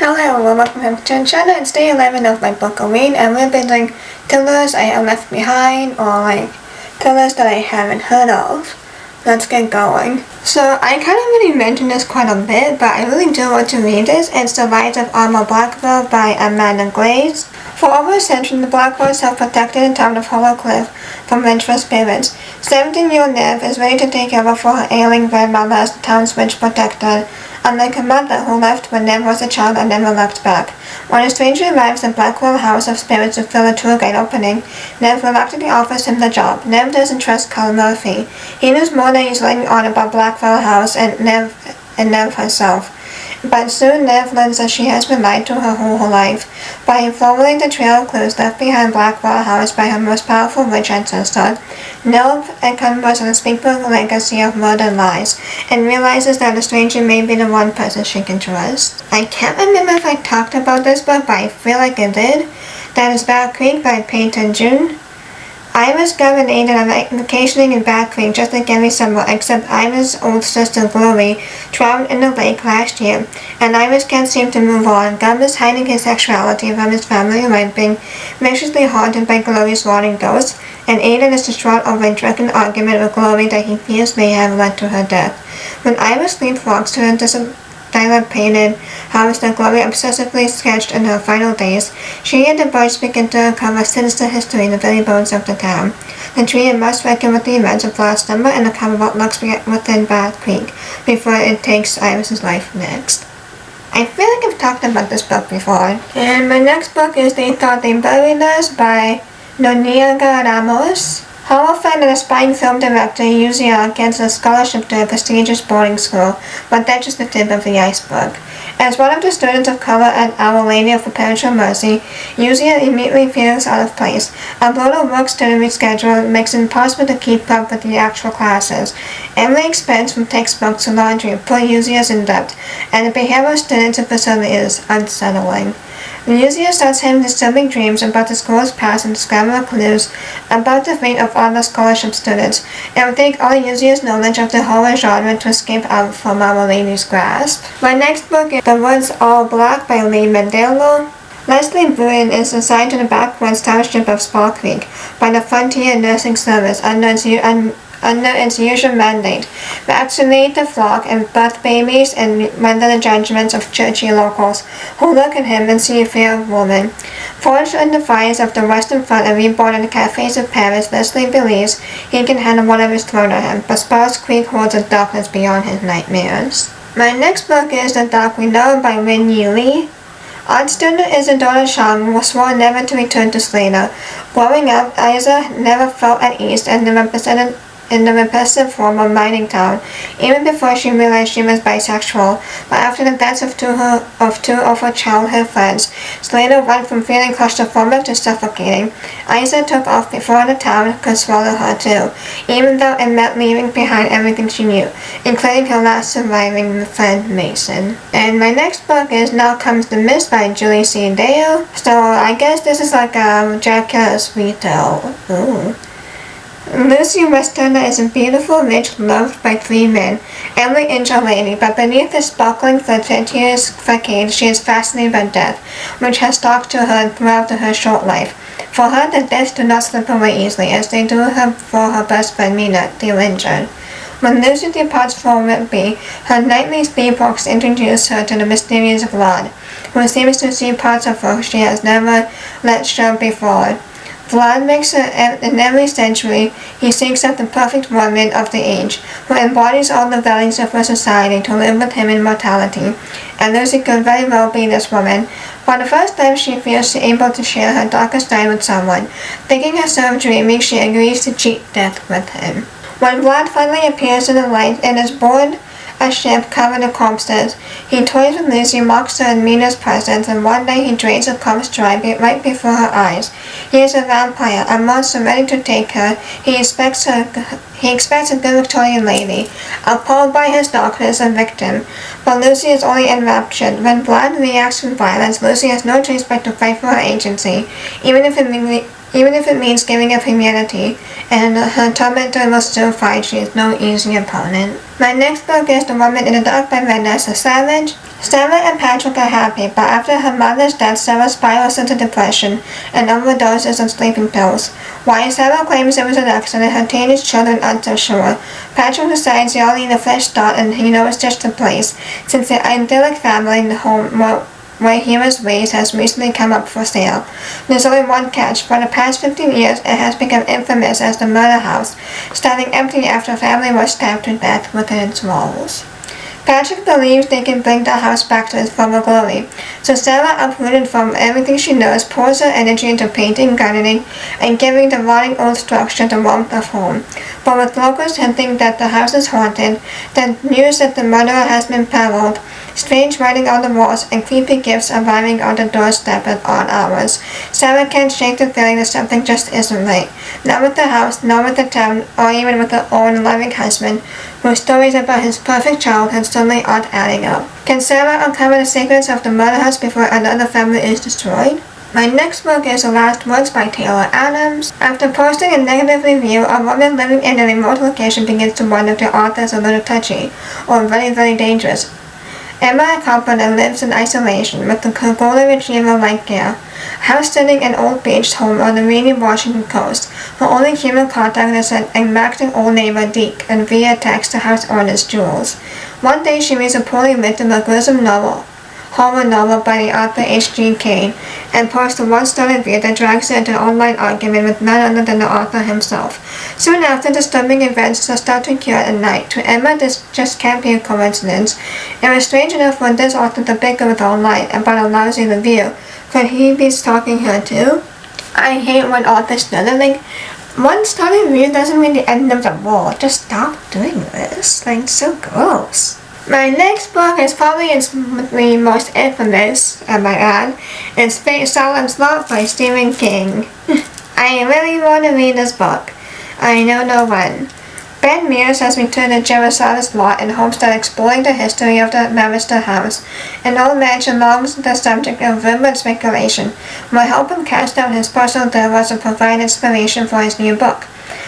Hello, welcome back to the channel. It's day 11 of my book of Ween, and we've been doing thrillers I have left behind or thrillers that I haven't heard of. Let's get going. So I kind of already mentioned this quite a bit, but I really do want to read this. It's The Rise of Armor Blackwell by Amanda Glaze. For over a century, the Blackwells have protected the town of Hollow Cliff from vengeful spirits. 17-year-old Nev is ready to take over for her ailing grandmother as the town's witch protector. Unlike her mother, who left when Nev was a child and never looked back. When a stranger arrives at Blackwell House of Spirits to fill a tour guide opening, Nev reluctantly offers him the job. Nev doesn't trust Carl Murphy. He knows more than he's letting on about Blackwell House and Nev herself. But soon Nev learns that she has been lied to her whole life. By following the trail of clues left behind Blackwell House by her most powerful witch ancestor, Nev encumbers an unspeakable legacy of murder and lies, and realizes that the stranger may be the one person she can trust. I can't remember if I talked about this book, but I feel like I did. That is Battle Creek by Peyton June. Iris, Gov, and Aiden are vacationing in Battle Creek just like every summer, except Iris' old sister Glory drowned in the lake last year, and Iris can't seem to move on. Gov is hiding his sexuality from his family by being viciously haunted by Glory's rotting ghost, and Aiden is distraught over a drunken argument with Glory that he fears may have led to her death. When Iris sleepwalks to her dilapidated house that Glory obsessively sketched in her final days, she and the boys begin to uncover sinister history in the very bones of the town. The trio must reckon with the events of last summer and uncover what lurks within Battle Creek before it takes Iris' life next. I feel like I've talked about this book before. And my next book is They Thought They Buried Us by Noniaga Ramos. Horror fan and aspiring film director Yuzia gets a scholarship to a prestigious boarding school, but that's just the tip of the iceberg. As one of the students of color at Our Lady of Perpetual Mercy, Yuzia immediately feels out of place. A brutal work-study schedule makes it impossible to keep up with the actual classes. Every expense from textbooks to laundry put Yuzia's in debt, and the behavior of students in the facility is unsettling. Yuzia starts having disturbing dreams about the school's past and discover clues about the fate of other scholarship students. It would take all Yuzia's knowledge of the horror genre to escape out from Our Lady's grasp. My next book is The Woods All Black by Lee Mandelo. Leslie Bruin is assigned to the backwoods township of Spall Creek by the Frontier Nursing Service under its usual mandate: vaccinate the flock and birth babies and render the judgments of churchy locals who look at him and see a fear of woman. Forged in the fires of the Western Front and reborn in the cafes of Paris, Leslie believes he can handle whatever is thrown at him, but Spall's Creek holds a darkness beyond his nightmares. My next book is The Dark We Know by Win Yi Lee. Art student Isadora Chang was sworn never to return to Slater. Growing up, Isa never felt at ease in the repressive form of mining town, even before she realized she was bisexual. But after the deaths of two of her childhood friends, Slater went from feeling claustrophobic to suffocating. Isa took off before the town could swallow her too, even though it meant leaving behind everything she knew, including her last surviving friend, Mason. And my next book is Now Comes the Mist by Julie C. Dale. So I guess this is like a Jackass retell. Ooh. Lucy Westerner is a beautiful witch loved by three men, every inch a lady, but beneath the sparkling flirtatious facade she is fascinated by death, which has stalked to her throughout her short life. For her, the deaths do not slip away easily, as they do for her best friend Mina, the injured. When Lucy departs for Whitby, her nightly sleepwalks introduce her to the mysterious Vlad, who seems to see parts of her she has never let show before. Vlad makes in every century, he seeks out the perfect woman of the age, who embodies all the values of her society to live with him in mortality, and Lucy could very well be this woman. For the first time she feels able to share her darkest side with someone. Thinking herself dreaming, she agrees to cheat death with him. When Vlad finally appears in the light and is bored a ship covered in corpses, he toys with Lucy, mocks her in Mina's presence, and one day he drains a corpse dry right before her eyes. He is a vampire, a monster ready to take her. He expects a good Victorian lady, appalled by his darkness, a victim. But Lucy is only enraptured. When Vlad reacts with violence, Lucy has no choice but to fight for her agency, even if it even if it means giving up humanity, and her tormentor will still fight. She is no easy opponent. My next book is The Woman in the Dark by Vanessa Savage. Stella and Patrick are happy, but after her mother's death, Sarah spirals into depression and overdoses on sleeping pills. While Sarah claims it was an accident, her teenage children aren't so sure. Patrick decides they all need a fresh start, and he knows just the place, since the idyllic family in the home where he was raised has recently come up for sale. There's only one catch. For the past 15 years, it has become infamous as the murder house, standing empty after a family was stabbed to death within its walls. Patrick believes they can bring the house back to its former glory, so Sarah, uprooted from everything she knows, pours her energy into painting, gardening, and giving the rotting old structure the warmth of home. But with locals hinting that the house is haunted, the news that the murderer has been paroled, strange writing on the walls, and creepy gifts arriving on the doorstep at odd hours, Sarah can't shake the feeling that something just isn't right. Not with the house, not with the town, or even with her own loving husband, whose stories about his perfect childhood suddenly aren't adding up. Can Sarah uncover the secrets of the murder house before another family is destroyed? My next book is The Last Words by Taylor Adams. After posting a negative review, a woman living in a remote location begins to wonder if the author is a little touchy, or very, very dangerous. Emma, a carpenter, lives in isolation with the golden retriever Lightgear, house sitting an old beach home on the rainy Washington coast. Her only human contact is an enraged old neighbor Deke, and via text the house owner's Jules. One day she reads a poorly written but gruesome horror novel by the author H.G. Cain, and posts a one-star review that drags her into an online argument with none other than the author himself. Soon after, disturbing events start to occur at night. To Emma, this just can't be a coincidence. It was strange enough for this author to bicker with online about a lousy review. Could he be stalking her too? I hate when authors do that. Like, one-star review doesn't mean the end of the world. Just stop doing this. Like, it's so gross. My next book is probably the most infamous, I might add. It's Fate Solemn's Lot by Stephen King. I really want to read this book. I know no one. Ben Mears has returned to Jerusalem's Lot in hopes that exploring the history of the Mavister house, an old mansion long the subject of vivid speculation, will help him cast out his personal dilemmas and provide inspiration for his new book.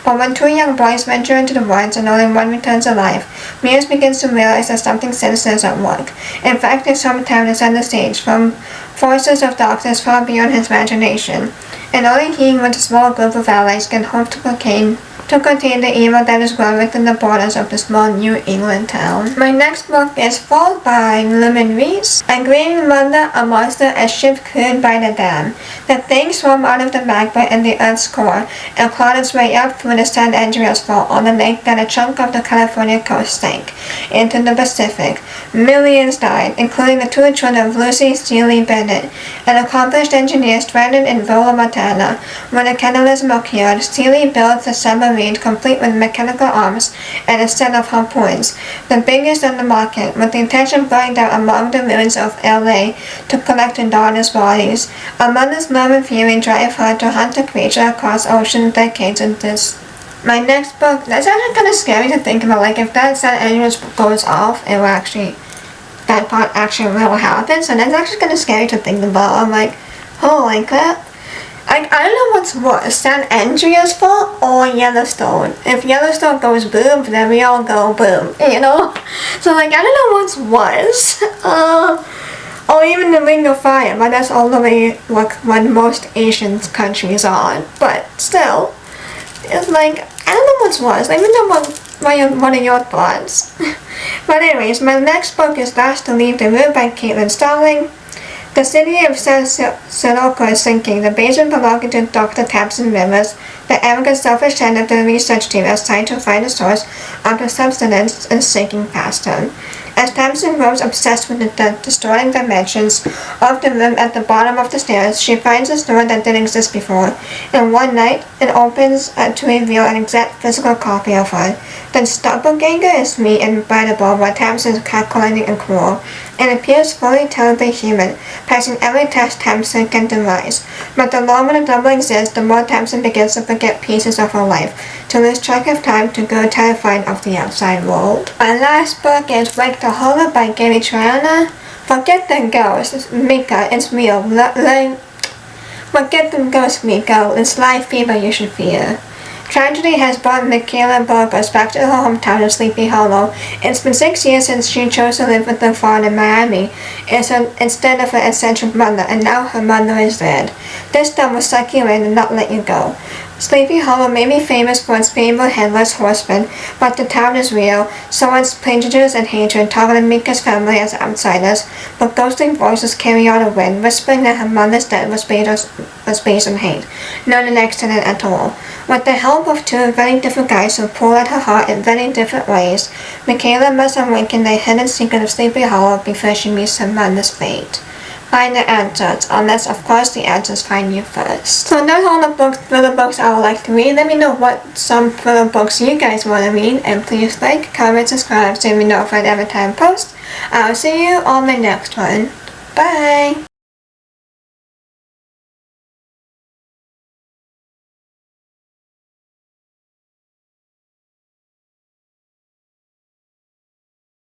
But when two young boys venture into the woods and only one returns alive, Mears begins to realize that something sinister is at work. In fact, his hometown is under siege from forces of darkness far beyond his imagination, and only he with a small group of allies can hope to contain the evil that is growing within the borders of the small New England town. My next book is Fall by Lumen Reese. A grieving mother, a monster, a ship crewed by the dam. The thing swarmed out of the magma in the Earth's core and clawed its way up through the San Andreas Fault on the lake that a chunk of the California coast sank into the Pacific. Millions died, including the two children of Lucy Seeley Bennett, an accomplished engineer stranded in rural Montana. When the cataclysm occurred, Seeley built the submarine complete with mechanical arms and a set of harpoons, the biggest on the market, with the intention of going down among the ruins of LA to collect the daughters' bodies. A mother's love and fury drive her to hunt the creature across ocean decades into this. My next book, that's actually kind of scary to think about, like if that San Andreas goes off, it will actually, that part actually will happen, so that's actually kind of scary to think about. I'm like, holy crap. I don't know what's worse, San Andreas Fault or Yellowstone. If Yellowstone goes boom, then we all go boom, you know? So like, I don't know what's worse. Or even the Ring of Fire, but that's all the way what most Asian countries are. But still, it's like, I don't know what's worse. Let me know what are your thoughts. But anyways, my next book is Last to Leave the Room by Caitlin Starling. The city of San Siloco is sinking. The basement belonging to Dr. Tamsin Rivers, the arrogant, selfish head of the research team, is trying to find the source of the substance, is sinking faster. As Tamsin grows obsessed with the distorting dimensions of the room at the bottom of the stairs, she finds a door that didn't exist before, and one night it opens to reveal an exact physical copy of her. The doppelganger is meek and incredible, while Tamsin is calculating and cruel, and appears fully terribly human, passing every test Tamsin can devise. But the longer the double exists, the more Tamsin begins to forget pieces of her life, to lose track of time, to grow terrified of the outside world. My last book is Wake the Horror by Gary Triana. Forget the ghost, Mika, it's real. What gives them ghost Miko is life fever you should fear. Tragedy has brought Michaela Burgos back to her hometown of Sleepy Hollow. It's been 6 years since she chose to live with her father in Miami instead of her eccentric mother, and now her mother is dead. This time will suck you in and not let you go. Sleepy Hollow may be famous for its fabled headless horseman, but the town is real, so its prejudice and hatred target Mika's family as outsiders, but ghostly voices carry on a wind, whispering that her mother's death was based on hate, not an accident at all. With the help of two very different guys who pull at her heart in very different ways, Michaela must awaken the hidden secret of Sleepy Hollow before she meets her mother's fate. Find the answers, unless of course the answers find you first. So those are all the thriller books I would like to read. Let me know what some thriller books you guys want to read, and please like, comment, subscribe so you be notified every time I post. I'll see you on my next one. Bye!